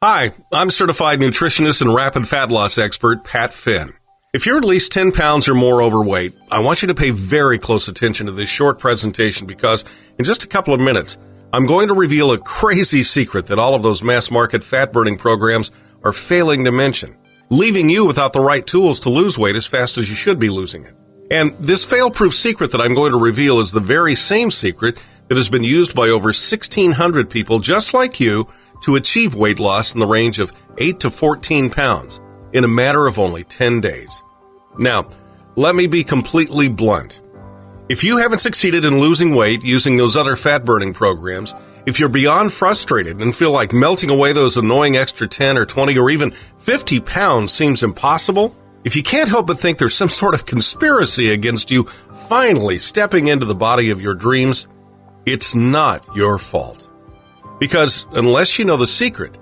Hi, I'm certified nutritionist and rapid fat loss expert Pat Finn. If you're at least 10 pounds or more overweight, I want you to pay very close attention to this short presentation because in just a couple of minutes, I'm going to reveal a crazy secret that all of those mass market fat burning programs are failing to mention, leaving you without the right tools to lose weight as fast as you should be losing it. And this fail-proof secret that I'm going to reveal is the very same secret that has been used by over 1,600 people just like you to achieve weight loss in the range of 8 to 14 pounds in a matter of only 10 days. Now, let me be completely blunt. If you haven't succeeded in losing weight using those other fat-burning programs, if you're beyond frustrated and feel like melting away those annoying extra 10 or 20 or even 50 pounds seems impossible, if you can't help but think there's some sort of conspiracy against you finally stepping into the body of your dreams, it's not your fault. Because unless you know the secret,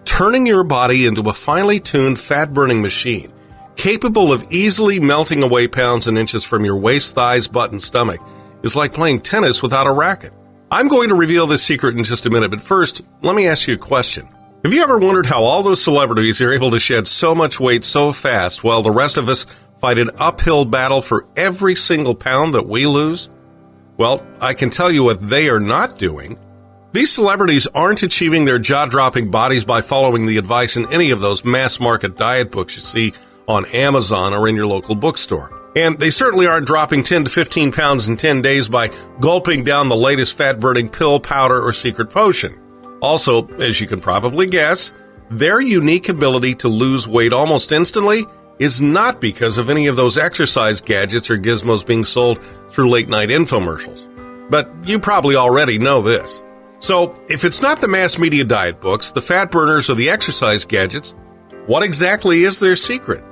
turning your body into a finely tuned fat-burning machine capable of easily melting away pounds and inches from your waist, thighs, butt, and stomach is like playing tennis without a racket. I'm going to reveal this secret in just a minute, but first, let me ask you a question. Have you ever wondered how all those celebrities are able to shed so much weight so fast while the rest of us fight an uphill battle for every single pound that we lose? Well, I can tell you what they are not doing. These celebrities aren't achieving their jaw-dropping bodies by following the advice in any of those mass-market diet books you see on Amazon or in your local bookstore. And they certainly aren't dropping 10 to 15 pounds in 10 days by gulping down the latest fat-burning pill, powder, or secret potion. Also, as you can probably guess, their unique ability to lose weight almost instantly is not because of any of those exercise gadgets or gizmos being sold through late-night infomercials. But you probably already know this. So, if it's not the mass media diet books, the fat burners, or the exercise gadgets, what exactly is their secret?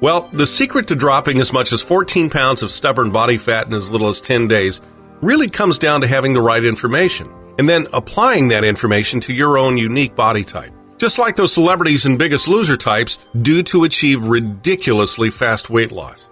Well, the secret to dropping as much as 14 pounds of stubborn body fat in as little as 10 days really comes down to having the right information, and then applying that information to your own unique body type. Just like those celebrities and Biggest Loser types do to achieve ridiculously fast weight loss.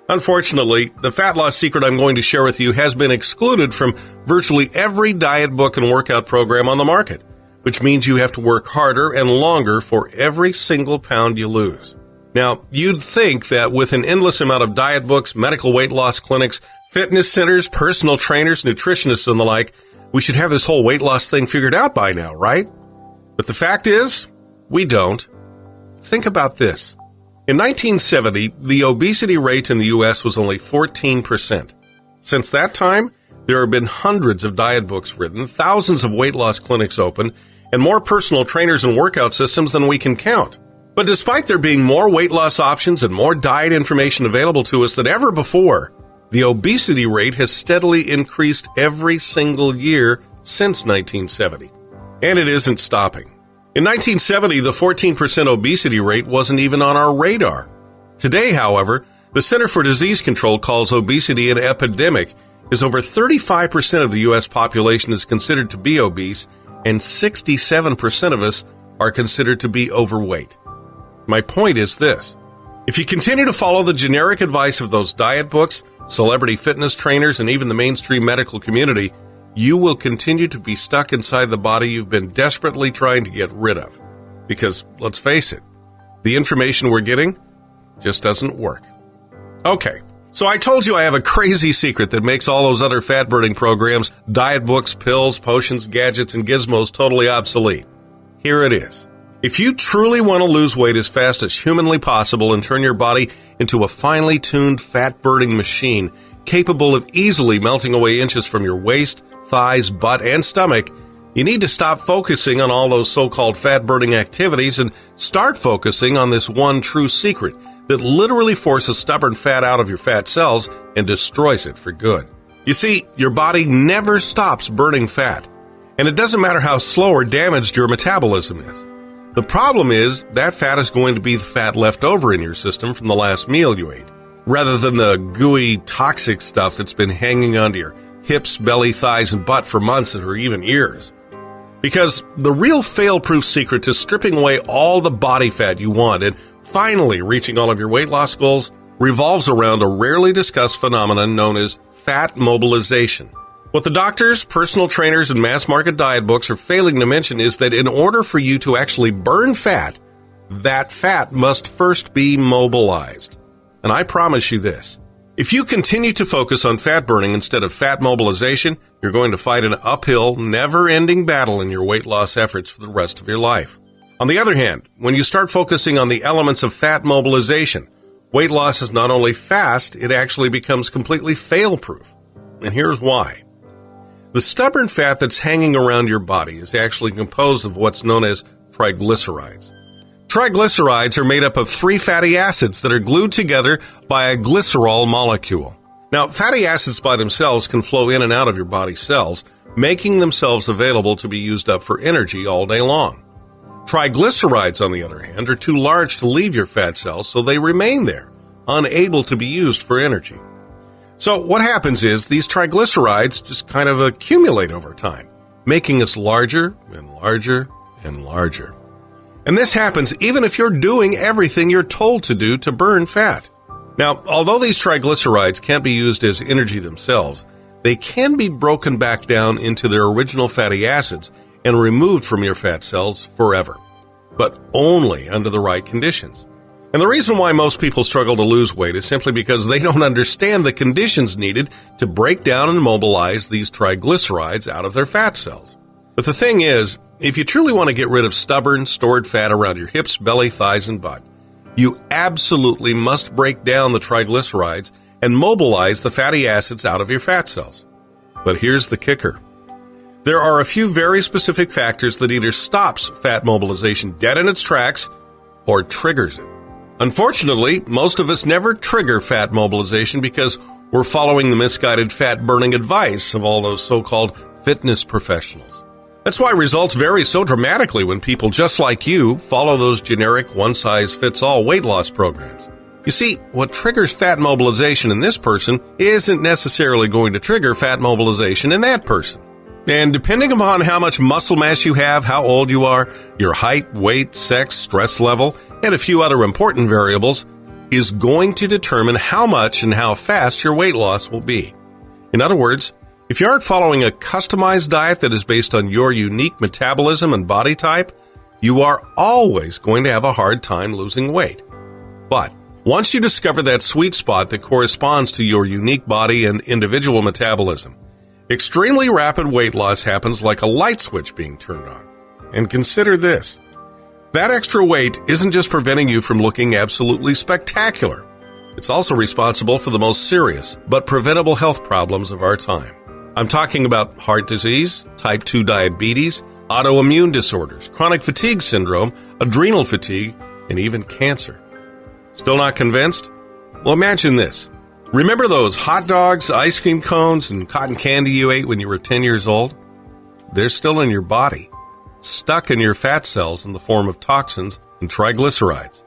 Unfortunately, the fat loss secret I'm going to share with you has been excluded from virtually every diet book and workout program on the market, which means you have to work harder and longer for every single pound you lose. Now, you'd think that with an endless amount of diet books, medical weight loss clinics, fitness centers, personal trainers, nutritionists, and the like, we should have this whole weight loss thing figured out by now, right? But the fact is, we don't. Think about this. In 1970, the obesity rate in the U.S. was only 14%. Since that time, there have been hundreds of diet books written, thousands of weight loss clinics open, and more personal trainers and workout systems than we can count. But despite there being more weight loss options and more diet information available to us than ever before, the obesity rate has steadily increased every single year since 1970. And it isn't stopping. In 1970, the 14% obesity rate wasn't even on our radar. Today, however, the Center for Disease Control calls obesity an epidemic, as over 35% of the U.S. population is considered to be obese, and 67% of us are considered to be overweight. My point is this. If you continue to follow the generic advice of those diet books, celebrity fitness trainers, and even the mainstream medical community, you will continue to be stuck inside the body you've been desperately trying to get rid of. Because, let's face it, the information we're getting just doesn't work. Okay, so I told you I have a crazy secret that makes all those other fat-burning programs, diet books, pills, potions, gadgets, and gizmos totally obsolete. Here it is. If you truly want to lose weight as fast as humanly possible and turn your body into a finely tuned fat-burning machine capable of easily melting away inches from your waist, thighs, butt, and stomach, you need to stop focusing on all those so-called fat-burning activities and start focusing on this one true secret that literally forces stubborn fat out of your fat cells and destroys it for good. You see, your body never stops burning fat, and it doesn't matter how slow or damaged your metabolism is. The problem is that fat is going to be the fat left over in your system from the last meal you ate, rather than the gooey, toxic stuff that's been hanging onto your hips, belly, thighs, and butt for months or even years. Because the real fail-proof secret to stripping away all the body fat you want and finally reaching all of your weight loss goals revolves around a rarely discussed phenomenon known as fat mobilization. What the doctors, personal trainers, and mass market diet books are failing to mention is that in order for you to actually burn fat, that fat must first be mobilized. And I promise you this. If you continue to focus on fat burning instead of fat mobilization, you're going to fight an uphill, never-ending battle in your weight loss efforts for the rest of your life. On the other hand, when you start focusing on the elements of fat mobilization, weight loss is not only fast, it actually becomes completely fail-proof. And here's why. The stubborn fat that's hanging around your body is actually composed of what's known as triglycerides. Triglycerides are made up of 3 fatty acids that are glued together by a glycerol molecule. Now, fatty acids by themselves can flow in and out of your body cells, making themselves available to be used up for energy all day long. Triglycerides, on the other hand, are too large to leave your fat cells, so they remain there, unable to be used for energy. So what happens is these triglycerides just kind of accumulate over time, making us larger and larger and larger. And this happens even if you're doing everything you're told to do to burn fat. Now, although these triglycerides can't be used as energy themselves, they can be broken back down into their original fatty acids and removed from your fat cells forever, but only under the right conditions. And the reason why most people struggle to lose weight is simply because they don't understand the conditions needed to break down and mobilize these triglycerides out of their fat cells. But the thing is, if you truly want to get rid of stubborn, stored fat around your hips, belly, thighs, and butt, you absolutely must break down the triglycerides and mobilize the fatty acids out of your fat cells. But here's the kicker. There are a few very specific factors that either stops fat mobilization dead in its tracks or triggers it. Unfortunately, most of us never trigger fat mobilization because we're following the misguided fat-burning advice of all those so-called fitness professionals. That's why results vary so dramatically when people just like you follow those generic one-size-fits-all weight loss programs. You see, what triggers fat mobilization in this person isn't necessarily going to trigger fat mobilization in that person. And depending upon how much muscle mass you have, how old you are, your height, weight, sex, stress level, and a few other important variables, is going to determine how much and how fast your weight loss will be. In other words, if you aren't following a customized diet that is based on your unique metabolism and body type, you are always going to have a hard time losing weight. But once you discover that sweet spot that corresponds to your unique body and individual metabolism, extremely rapid weight loss happens like a light switch being turned on. And consider this. That extra weight isn't just preventing you from looking absolutely spectacular. It's also responsible for the most serious but preventable health problems of our time. I'm talking about heart disease, type 2 diabetes, autoimmune disorders, chronic fatigue syndrome, adrenal fatigue, and even cancer. Still not convinced? Well, imagine this. Remember those hot dogs, ice cream cones, and cotton candy you ate when you were 10 years old? They're still in your body, stuck in your fat cells in the form of toxins and triglycerides.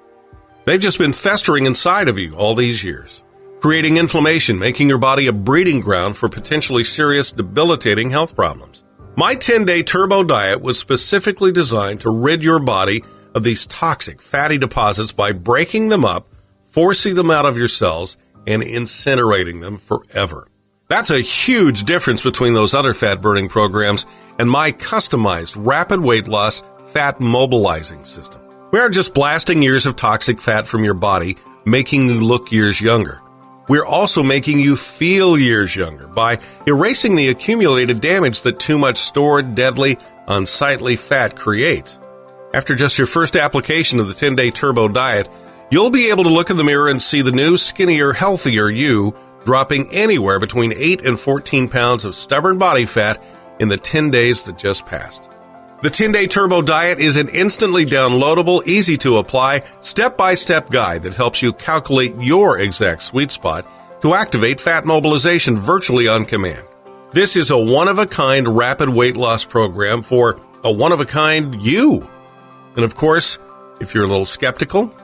They've just been festering inside of you all these years, creating inflammation, making your body a breeding ground for potentially serious, debilitating health problems. My 10-day turbo diet was specifically designed to rid your body of these toxic fatty deposits by breaking them up, forcing them out of your cells, and incinerating them forever. That's a huge difference between those other fat-burning programs and my customized rapid weight loss fat mobilizing system. We aren't just blasting years of toxic fat from your body, making you look years younger. We're also making you feel years younger by erasing the accumulated damage that too much stored, deadly, unsightly fat creates. After just your first application of the 10-day turbo diet, you'll be able to look in the mirror and see the new, skinnier, healthier you dropping anywhere between 8 and 14 pounds of stubborn body fat in the 10 days that just passed. The 10-day turbo diet is an instantly downloadable, easy-to-apply, step-by-step guide that helps you calculate your exact sweet spot to activate fat mobilization virtually on command. This is a one-of-a-kind rapid weight loss program for a one-of-a-kind you. And of course, if you're a little skeptical,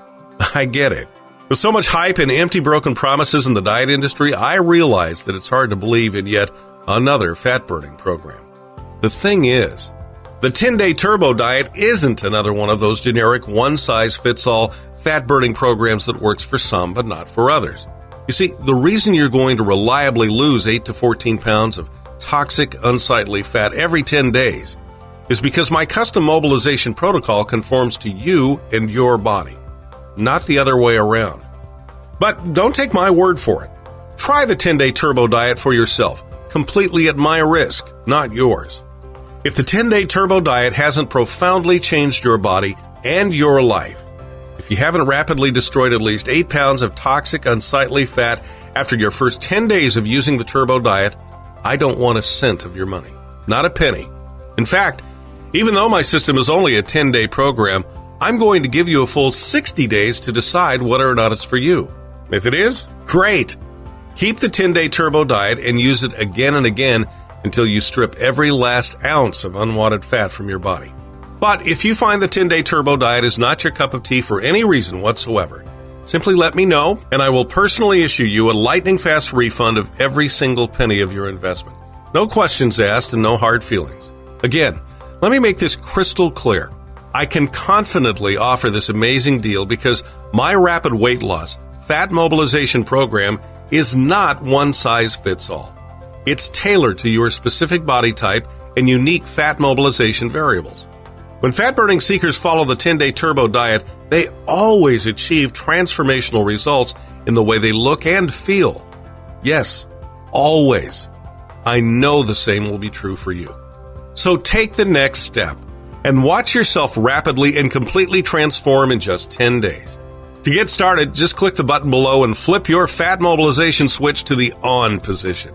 I get it. With so much hype and empty broken promises in the diet industry, I realize that it's hard to believe in yet another fat-burning program. The thing is, the 10-day turbo diet isn't another one of those generic one-size-fits-all fat-burning programs that works for some but not for others. You see, the reason you're going to reliably lose 8 to 14 pounds of toxic, unsightly fat every 10 days is because my custom mobilization protocol conforms to you and your body, not the other way around. But don't take my word for it. Try the 10-day turbo diet for yourself, completely at my risk, not yours. If the 10-day turbo diet hasn't profoundly changed your body and your life, if you haven't rapidly destroyed at least 8 pounds of toxic, unsightly fat after your first 10 days of using the turbo diet, I don't want a cent of your money, not a penny. In fact, even though my system is only a 10-day program, I'm going to give you a full 60 days to decide whether or not it's for you. If it is, great! Keep the 10-day turbo diet and use it again and again until you strip every last ounce of unwanted fat from your body. But if you find the 10-day turbo diet is not your cup of tea for any reason whatsoever, simply let me know and I will personally issue you a lightning-fast refund of every single penny of your investment. No questions asked and no hard feelings. Again, let me make this crystal clear. I can confidently offer this amazing deal because my rapid weight loss, fat mobilization program is not one size fits all. It's tailored to your specific body type and unique fat mobilization variables. When fat-burning seekers follow the 10-day turbo diet, they always achieve transformational results in the way they look and feel. Yes, always. I know the same will be true for you. So take the next step and watch yourself rapidly and completely transform in just 10 days. To get started, just click the button below and flip your fat mobilization switch to the on position.